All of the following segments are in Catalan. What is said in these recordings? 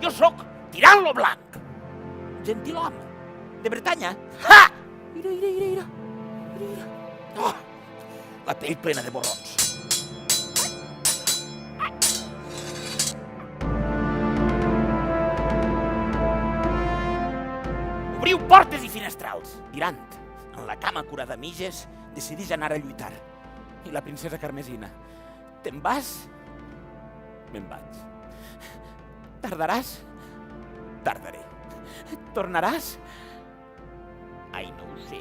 Jo sóc Tirant lo Blanc, gentilhome de Bretanya. Ha! Mira. Oh, la pell plena de borrons. Obriu portes i finestrals. Tirant, en la cama curada a mitges, decidís anar a lluitar. I la princesa Carmesina: te'n vas? Me'n vaig. Tardaràs? Tardaré. Tornaràs? Ai, no ho sé.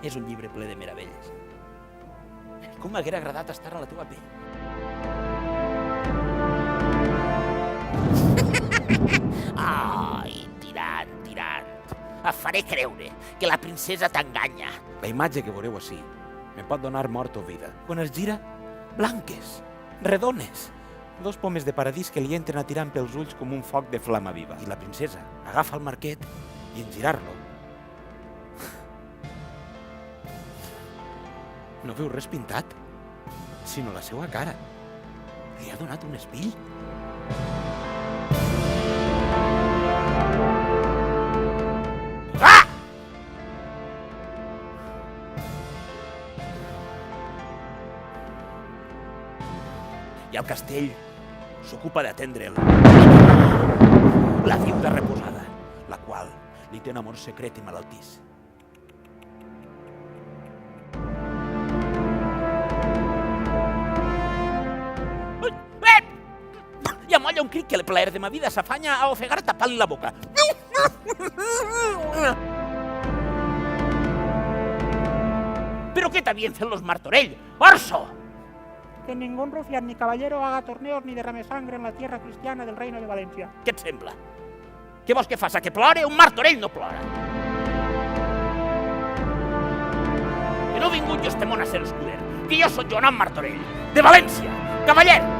És un llibre ple de meravelles. Com m'haguera agradat estar a la teva pell. Ai, Tirant. Et faré creure que la princesa t'enganya. La imatge que veureu ací me pot donar mort o vida. Quan es gira, blanques, redones. 2 pomes de paradís que li entren a Tirant pels ulls com un foc de flama viva. I la princesa agafa el marquet i en girar-lo no veu res pintat, sinó la seva cara. Li ha donat un espill. Ah! I el castell s'ocupa d'atendre'l. La viuda reposada, la qual li té un amor secret i malaltís. I amolla un crit que el plaer de ma vida s'afanya a ofegar tapant-li la boca. ¿Pero qué t'havien fet los Martorell? ¡Orso! Que ningún rufián ni caballero haga torneos ni derrame sangre en la tierra cristiana del Reino de Valencia. Què et sembla? Què vols que faça? Que plore? Un Martorell no plora. Que no he vingut jo este món a ser escuder. Que jo soc Joan Martorell, de València, cavaller.